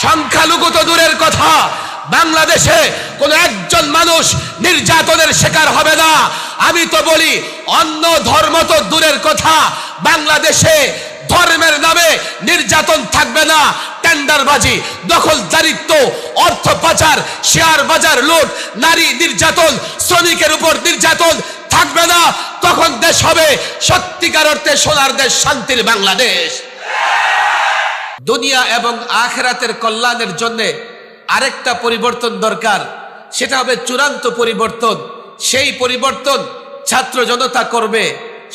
সংখ্যালঘু তো দূরের কথা, বাংলাদেশে কোন একজন মানুষ নির্যাতনের শিকার হবে না। আমি তো বলি অন্য ধর্ম তো দূরের কথা, বাংলাদেশে ধর্মের নামে নির্যাতন থাকবে না। টেন্ডারবাজি, দখলদারিত্ব, অর্থ পাচার, শেয়ার বাজার লুট, নারী নির্যাতন, শ্রমিকের উপর নির্যাতন থাকবে না। তখন দেশ হবে সত্যিকার অর্থে সোনার দেশ, শান্তির বাংলাদেশ। দুনিয়া এবং আখিরাতের কল্যাণের জন্য আরেকটা পরিবর্তন দরকার, সেটা হবে চূড়ান্ত পরিবর্তন। সেই পরিবর্তন ছাত্র জনতা করবে,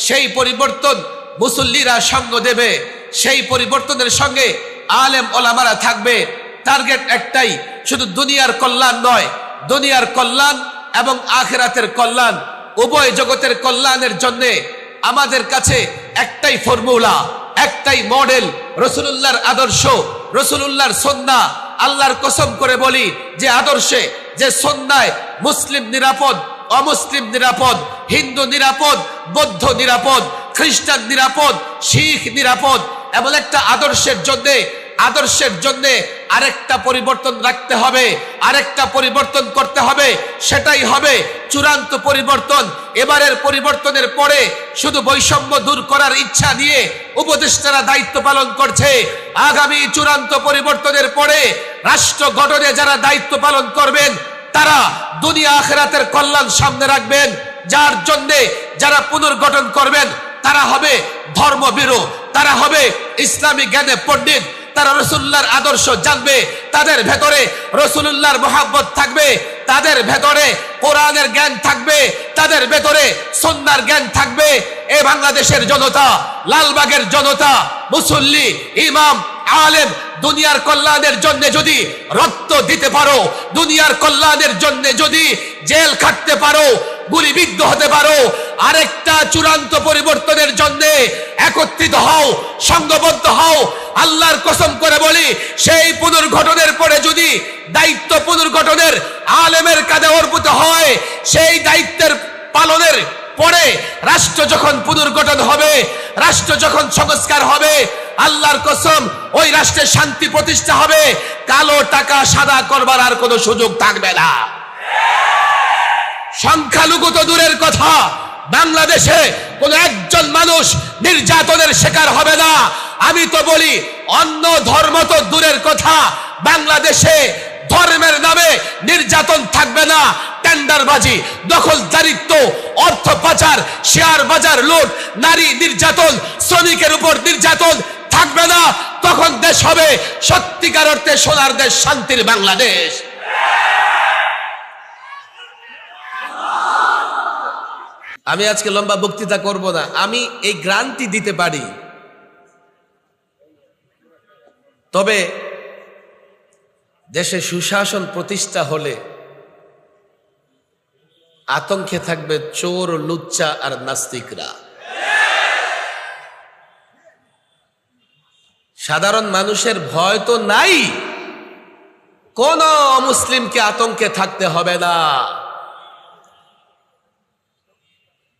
সেই পরিবর্তন মুসল্লিরা সঙ্গ দেবে, সেই পরিবর্তনের সঙ্গে আলেম ওলামারা থাকবে। টার্গেট একটাই, শুধু দুনিয়ার কল্যাণ নয়, দুনিয়ার কল্যাণ এবং আখিরাতের কল্যাণ, উভয় জগতের কল্যাণের জন্য আমাদের কাছে একটাই ফর্মুলা, একটাই মডেল, রাসূলুল্লাহর আদর্শ, রাসূলুল্লাহর সুন্নাহ। আল্লাহর কসম করে বলি, যে আদর্শে, যে সুন্নায় মুসলিম নিরাপদ, অমুসলিম নিরাপদ, হিন্দু নিরাপদ, বৌদ্ধ নিরাপদ, খ্রিস্টান নিরাপদ, শিখ নিরাপদ, এমন একটা আদর্শের জন্য আরেকটা পরিবর্তন রাখতে হবে, আরেকটা পরিবর্তন করতে হবে। সেটাই হবে চূড়ান্ত পরিবর্তন। এবারের পরিবর্তনের পরে শুধু বৈষম্য দূর করার ইচ্ছা নিয়ে উপদেষ্টারা দায়িত্ব পালন করছে। আগামী চূড়ান্ত পরিবর্তনের পরে রাষ্ট্র গঠনে যারা দায়িত্ব পালন করবেন, তারা দুনিয়া আখিরাতের কল্যাণ সামনে রাখবেন। যার জন্য যারা পুনর্গঠন করবেন, তারা হবে ধর্মভীরু, তারা হবে ইসলামী জ্ঞানে পণ্ডিত, তারা রাসূলুল্লাহর আদর্শ জানবে, তাদের ভেতরে রাসূলুল্লাহর মহব্বত থাকবে, তাদের ভেতরে কোরআনের জ্ঞান থাকবে, তাদের ভেতরে সুন্নাহর জ্ঞান থাকবে। এই বাংলাদেশের জনতা, লালবাগের জনতা, মুসল্লি, ইমাম, আলেম, দুনিয়ার কল্যাণের জন্য যদি রক্ত দিতে পারো, দুনিয়ার কল্যাণের জন্য যদি জেল খাটতে পারো, গুলিবিদ্ধ হতে পারো, আরেকটা চূড়ান্ত পরিবর্তনের জন্য একত্রিত হও, সংঘবদ্ধ হও। আল্লাহর কসম করে বলি, সেই পুনর্গঠনের পরে যদি দায়িত্ব পুনর্গঠনের আলেমের কাঁধে অর্পিত হয়, সেই দায়িত্বের পালনের পরে রাষ্ট্র যখন পুনর্গঠন হবে, রাষ্ট্র যখন সংস্কার হবে, আল্লাহর কসম ওই রাষ্ট্রে শান্তি প্রতিষ্ঠা হবে। কালো টাকা সাদা করবার আর কোনো সুযোগ থাকবে না। সংখ্যালঘু তো দূরের কথা, বাংলাদেশে কোন একজন মানুষ নির্যাতনের শিকার হবে না। আমি তো বলি অন্য ধর্ম তো দূরের কথা, বাংলাদেশে ধর্মের নামে নির্যাতন থাকবে না। টেন্ডারবাজি, দখলদারিত্ব, অর্থ পাচার, শেয়ার বাজার লুট, নারী নির্যাতন, শ্রমিকের উপর নির্যাতন থাকবে না। তখন দেশ হবে সত্যিকার অর্থে সোনার দেশ, শান্তির বাংলাদেশ। আমি আজকে লম্বা বক্তৃতা করব না, আমি এই গ্রান্টি দিতে পারি। তবে দেশে সুশাসন প্রতিষ্ঠা হলে আতঙ্কে থাকবে চোর, লুচ্চা আর নাস্তিকরা। সাধারণ মানুষের ভয় তো নাই, কোন মুসলিমকে আতঙ্কে থাকতে হবে না।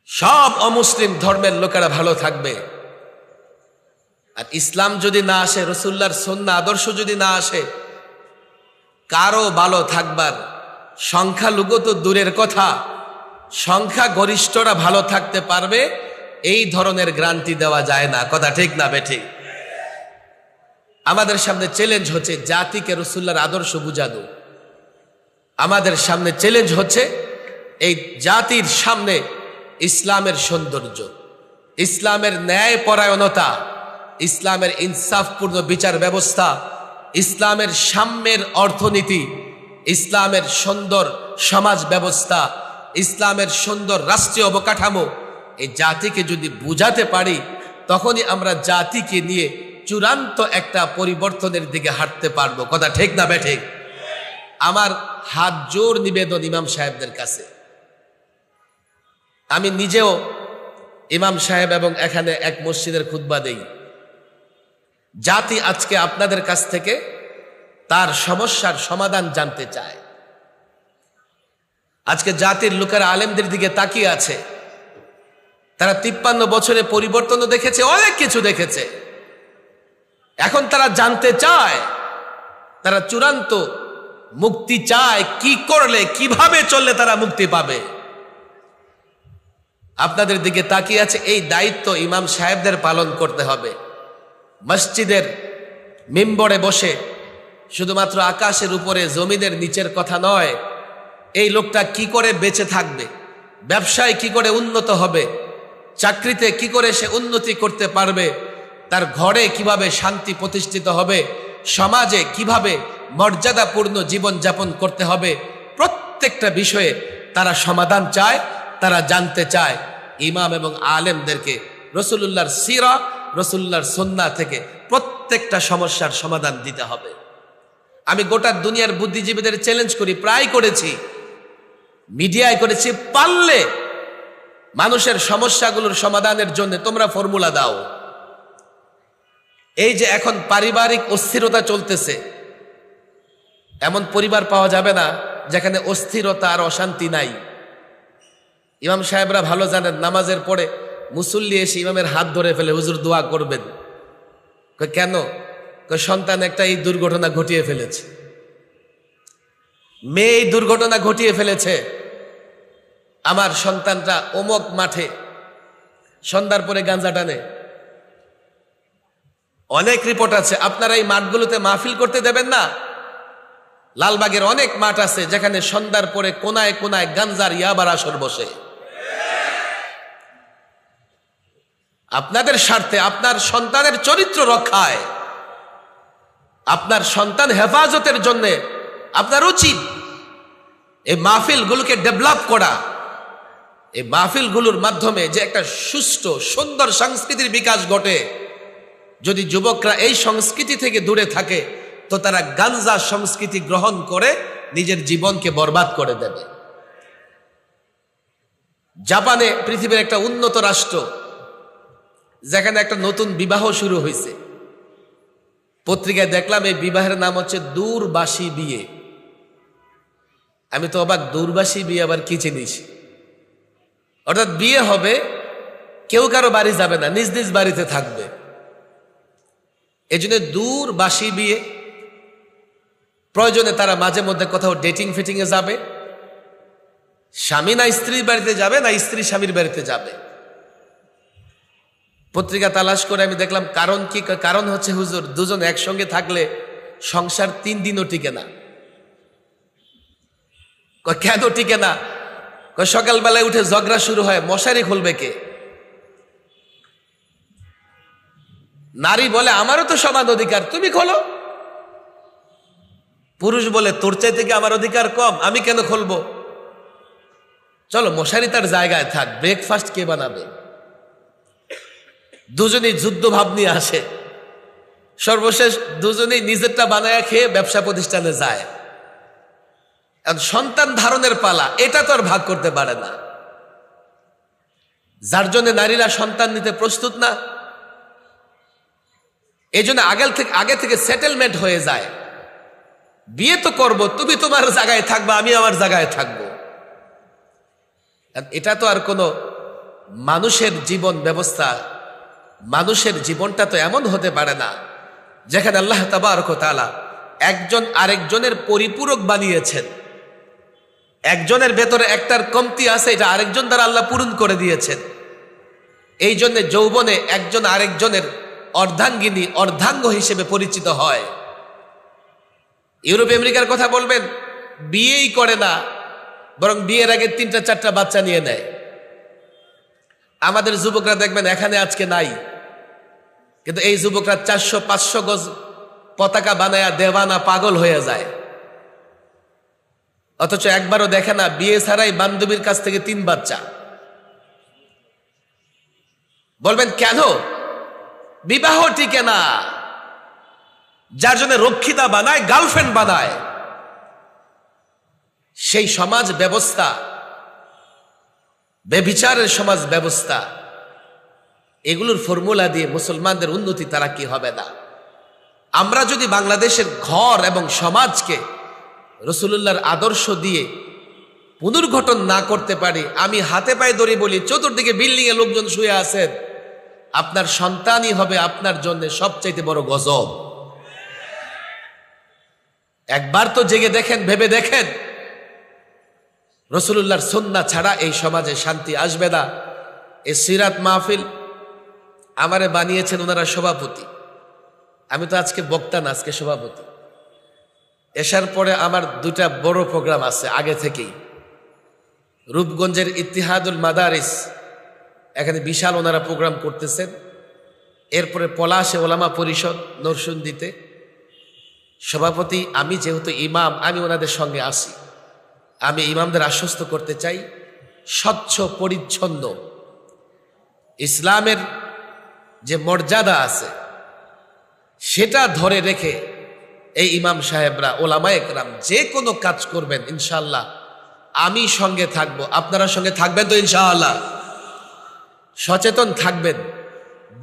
সব অমুসলিম ধর্মের লোকেরা ভালো থাকবে। আর ইসলাম যদি না আসে, রাসূলুল্লাহর সুন্নাহ আদর্শ যদি না আসে, কারো ভালো থাকবার, সংখ্যালঘু তো দূরের কথা, সংখ্যা গরিষ্ঠরা ভালো থাকতে পারবে, এই ধরনের গ্যারান্টি দেওয়া যায় না। কথা ঠিক না বেঠিক? আমাদের সামনে চ্যালেঞ্জ হচ্ছে জাতিকে রাসূলুল্লাহর আদর্শ বুঝানো। আমাদের সামনে চ্যালেঞ্জ হচ্ছে এই জাতির সামনে ইসলামের সৌন্দর্য, ইসলামের ন্যায় পরায়ণতা, ইসলামের ইনসাফপূর্ণ বিচার ব্যবস্থা, ইসলামের সাম্যের অর্থনীতি, ইসলামের সুন্দর সমাজ ব্যবস্থা, ইসলামের সুন্দর রাষ্ট্রীয় অবকাঠামো, এই জাতিকে যদি বুঝাতে পারি, তখনই আমরা জাতিকে নিয়ে চূড়ান্ত একটা পরিবর্তনের দিকে হাঁটতে পারবো। কথা ঠিক না বেঠিক? আমার হাত জোর নিবেদন ইমাম সাহেবদের কাছে, আমি নিজেও ইমাম সাহেব এবং এখানে এক মসজিদের খুতবা দেই। জাতি আজকে আপনাদের কাছ থেকে তার সমস্যার সমাধান জানতে চায়। আজকে জাতির লোকেরা আলেমদের দিকে তাকিয়ে আছে। তারা 53 বছরে পরিবর্তনও দেখেছে, অনেক কিছু দেখেছে। এখন তারা জানতে চায় তারা চূড়ান্ত মুক্তি চায়। কি করলে, কিভাবে চললে তারা মুক্তি পাবে? আপনাদের দিকে তাকিয়ে আছে। এই দায়িত্ব ইমাম সাহেবদের পালন করতে হবে। মসজিদের মিম্বরে বসে শুধুমাত্র আকাশের উপরে জমিনের নিচের কথা নয়, এই লোকটা কি করে বেঁচে থাকবে, ব্যবসায় কি করে উন্নত হবে, চাকরিতে কি করে সে উন্নতি করতে পারবে, তার ঘরে কিভাবে শান্তি প্রতিষ্ঠিত হবে, সমাজে কিভাবে মর্যাদাপূর্ণ জীবন যাপন করতে হবে, প্রত্যেকটা বিষয়ে তারা সমাধান চায়, তারা জানতে চায়। ইমাম এবং আলেমদেরকে রাসূলুল্লাহর সিরা, রাসূলুল্লাহর সুন্নাহ থেকে প্রত্যেকটা সমস্যার সমাধান দিতে হবে। আমি গোটা দুনিয়ার বুদ্ধিজীবীদের চ্যালেঞ্জ করি, প্রায় করেছি, মিডিয়ায় করেছি, পারলে মানুষের সমস্যাগুলোর সমাধানের জন্য তোমরা ফর্মুলা দাও। এই যে এখন পারিবারিক অস্থিরতা চলতেছে, এমন পরিবার পাওয়া যাবে না যেখানে অস্থিরতা আর অশান্তি নাই। ইমাম সাহেবরা ভালো জানেন, নামাজের পরে মুসল্লি এসে ইমামের হাত ধরে ফেলে, হুজুর দোয়া করবেন। কেন? সন্তান একটা এই দুর্ঘটনা ঘটিয়ে ফেলেছে, মেয়ে এই দুর্ঘটনা ঘটিয়ে ফেলেছে, আমার সন্তানটা অমুক মাঠে সন্ধ্যার পরে গাঁজা টানে। অনেক রিপোর্ট আছে। আপনারা এই মাঠগুলোতে মাহফিল করতে দেবেন না? লালবাগের অনেক মাঠ আছে যেখানে সন্ধ্যার পরে কোনায় কোনায় গাঞ্জার ইয়াবার আসর বসে। আপনাদের স্বার্থে, আপনার সন্তানের চরিত্র রক্ষায়, আপনার সন্তান হেফাজতের জন্য আপনার উচিত এই মাহফিলগুলোকে ডেভেলপ করা। এই মাহফিলগুলোর মাধ্যমে যে একটা সুষ্ঠু সুন্দর সংস্কৃতির বিকাশ ঘটে। যদি যুবকরা এই সংস্কৃতি থেকে দূরে থাকে তো তারা গাঞ্জা সংস্কৃতি গ্রহণ করে নিজের জীবনকে বরবাদ করে দেবে। জাপানে, পৃথিবীর একটা উন্নত রাষ্ট্র, যেখানে একটা নতুন বিবাহ শুরু হয়েছে, পত্রিকায় দেখলাম এই বিবাহের নাম হচ্ছে দূরবাসী বিয়ে। আমি তো অবাক, দূরবাসী বিয়ে আবার কি জিনিস? অর্থাৎ বিয়ে হবে, কেউ কারো বাড়ি যাবে না, নিজ নিজ বাড়িতে থাকবে। এই জন্য দূরবাসী বিয়ে। প্রয়োজনে তারা মাঝে মধ্যে কোথাও ডেটিং ফিটিং এ যাবে, স্বামী না স্ত্রীর বাড়িতে যাবে, না স্ত্রী স্বামীর বাড়িতে যাবে। পত্রিকা তালাশ করে আমি দেখলাম কারণ কি? কারণ হচ্ছে হুজুর, দুজন একসঙ্গে থাকলে সংসার 3 দিনও টিকে না। কেন টিকে না? সকালবেলায় উঠে ঝগড়া শুরু হয়, মশারি খুলবে কে? নারী বলে আমারও তো সমান অধিকার, তুমি খোলো। পুরুষ বলে তোর চাইতে কি আমার অধিকার কম, আমি কেন খুলবো? চলো মশারি তার জায়গায় থাক, ব্রেকফাস্ট কে বানাবে? দুজনেই যুদ্ধ ভাব নিয়ে আসে, সর্বশেষ দুজনেই নিজেরটা বানায় খেয়ে ব্যবসা প্রতিষ্ঠানে যায়। সন্তান ধারণের পালা, এটা তো আর ভাগ করতে পারে না। যার জন্য নারীরা সন্তান নিতে প্রস্তুত না, এই জন্য আগে থেকে সেটেলমেন্ট হয়ে যায়। বিয়ে তো করব, তুমি তোমার জায়গায় থাকবা, আমি আমার জায়গায় থাকবো। এটা তো আর কোনো মানুষের জীবন ব্যবস্থা, মানুষের জীবনটা তো এমন হতে পারে না যেখানে আল্লাহ তাবারক ওয়া তাআলা একজন আরেকজনের পরিপূরক বানিয়েছেন। একজনের ভেতরে একটার কমতি আছে, এটা আরেকজন দ্বারা আল্লাহ পূরণ করে দিয়েছেন। এই জন্য যৌবনে একজন আরেকজনের অর্ধাঙ্গিনী, অর্ধাঙ্গ হিসেবে পরিচিত হয়। ইউরোপ আমেরিকার কথা বলবেন, বিয়েই করে না, বরং বিয়ের আগে 3-4টা বাচ্চা নিয়ে নেয়। আমাদের যুবকরা দেখবেন এখানে আজকে নাই, কিন্তু এই যুবকরা 400-500 গজ পতাকা বানায়া দেওয়ানা পাগল হয়ে যায়, অথচ একবারও দেখে না বিয়ে ছাড়াই বান্ধবীর কাছ থেকে 3 বাচ্চা। বলবেন কেন? বিবাহ টিকে না। যার জন্য রক্ষিতা বানায়, গার্লফ্রেন্ড বানায়, সেই সমাজ ব্যবস্থা, বেবিচারের সমাজ ব্যবস্থা, এগুলোর ফর্মুলা দিয়ে মুসলমানদের উন্নতি তারা কি হবে না। আমরা যদি বাংলাদেশের ঘর এবং সমাজকে রাসূলুল্লাহর আদর্শ দিয়ে পুনর্গঠন না করতে পারি, আমি হাতে পায়ে ধরে বলি, চতুর্দিকে বিল্ডিং এ লোকজন শুয়ে আছেন, আপনার সন্তানই হবে আপনার জন্য সবচাইতে বড় গজব। একবার তো জেগে দেখেন, ভেবে দেখেন, রাসূলুল্লাহর সুন্নাহ ছাড়া এই সমাজে শান্তি আসবে না। এই সিরাত মাহফিল আমারে বানিয়েছেন ওনারা সভাপতি, আমি তো আজকে বক্তা না, আজকে সভাপতি। এশার পরে আমার দুটা বড় প্রোগ্রাম আছে আগে থেকেই। রূপগঞ্জের ইত্তিহাদুল মাদারিস, এখানে বিশাল ওনারা প্রোগ্রাম করতেছেন। এরপরে পলাশে ওলামা পরিষদ নরসুন্দিতে সভাপতি আমি, যেহেতু ইমাম, আমি ওনাদের সঙ্গে আসি। আমি ইমামদের আশ্বস্ত করতে চাই, স্বচ্ছ পরিচ্ছন্ন ইসলামের যে মর্যাদা আছে সেটা ধরে রেখে এই ইমাম সাহেবরা, ওলামায়ে কেরাম যে কোনো কাজ করবেন, ইনশাআল্লাহ আমি সঙ্গে থাকবো। আপনারা সঙ্গে থাকবেন তো ইনশাআল্লাহ? সচেতন থাকবেন।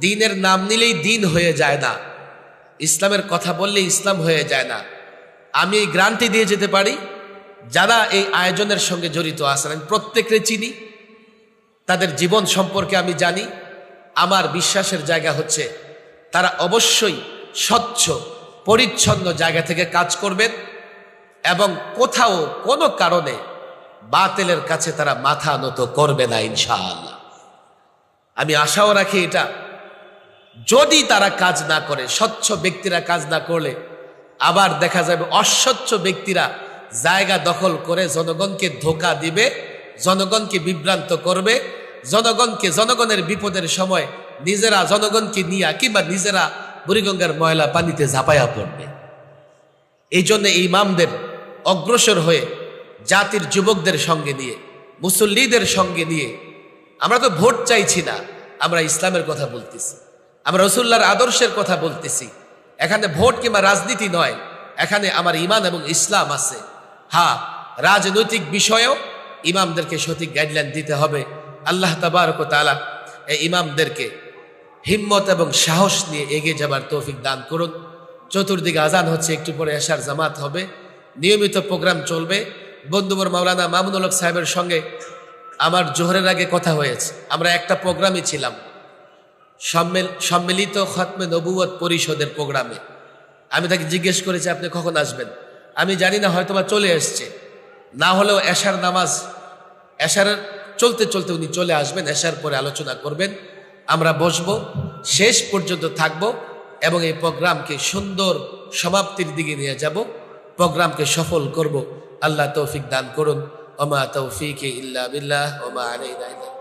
দ্বীনের নাম নিলেই দ্বীন হয়ে যায় না, ইসলামের কথা বললে ইসলাম হয়ে যায় না। আমি গ্যারান্টি দিয়ে যেতে পারি, যারা এই আয়োজনের সঙ্গে জড়িত আছেন আমি প্রত্যেককে চিনি, তাদের জীবন সম্পর্কে আমি জানি। আমার বিশ্বাসের জায়গা হচ্ছে তারা অবশ্যই স্বচ্ছ পরিচ্ছন্ন জায়গা থেকে কাজ করবেন এবং কোথাও কোনো কারণে বাতিলের কাছে তারা মাথা নত করবে না ইনশাআল্লাহ। আমি আশাও রাখি এটা। যদি তারা কাজ না করে, স্বচ্ছ ব্যক্তিরা কাজ না করলে আবার দেখা যাবে অস্বচ্ছ ব্যক্তিরা জায়গা দখল করে জনগণকে ধোঁকা দিবে, জনগণকে বিভ্রান্ত করবে, জনগণের বিপদের সময় নিজেরা জনগণকে নিয়ে কিংবা নিজেরা বুড়িগঙ্গার ময়লা পানিতে ঝাঁপাইয়া পড়বে। এই জন্য ইমামদের অগ্রসর হয়ে জাতির যুবকদের সঙ্গে নিয়ে, মুসল্লিদের সঙ্গে নিয়ে, আমরা তো ভোট চাইছি না, আমরা ইসলামের কথা বলতেছি, আমরা রাসূলুল্লাহর আদর্শের কথা বলতেছি। এখানে ভোট কিংবা রাজনীতি নয়, এখানে আমার ঈমান এবং ইসলাম আছে। হ্যাঁ, রাজনৈতিক বিষয়েও ইমামদেরকে সঠিক গাইডলাইন দিতে হবে। আল্লাহ তাবারক ওয়া তাআলা এই ইমামদেরকে হিম্মত এবং সাহস নিয়ে এগিয়ে যাবার তৌফিক দান করুন। চতুর্দিকে আজান হচ্ছে, একটু পরে এশার জামাত হবে, নিয়মিত প্রোগ্রাম চলবে। বন্ধুবর মাওলানা মামুনুল হক সাহেবের সঙ্গে আমার জোহরের আগে কথা হয়েছে, আমরা একটা প্রোগ্রামে ছিলাম, সম্মিলিত খতমে নবুয়ত পরিষদের প্রোগ্রামে। আমি তাকে জিজ্ঞেস করেছি আপনি কখন আসবেন, আমি জানি না, হয়তো বা চলে এসছে, না হলেও এশার নামাজ, এশার চলতে চলতে উনি চলে আসবেন, এশার পরে আলোচনা করবেন। আমরা বসবো, শেষ পর্যন্ত থাকব এবং এই প্রোগ্রামকে সুন্দর সমাপ্তির দিকে নিয়ে যাব, প্রোগ্রামকে সফল করব। আল্লাহ তৌফিক দান করুন। ওমা তৌফিক ইল্লা বিল্লাহ ওমা আলাইনা।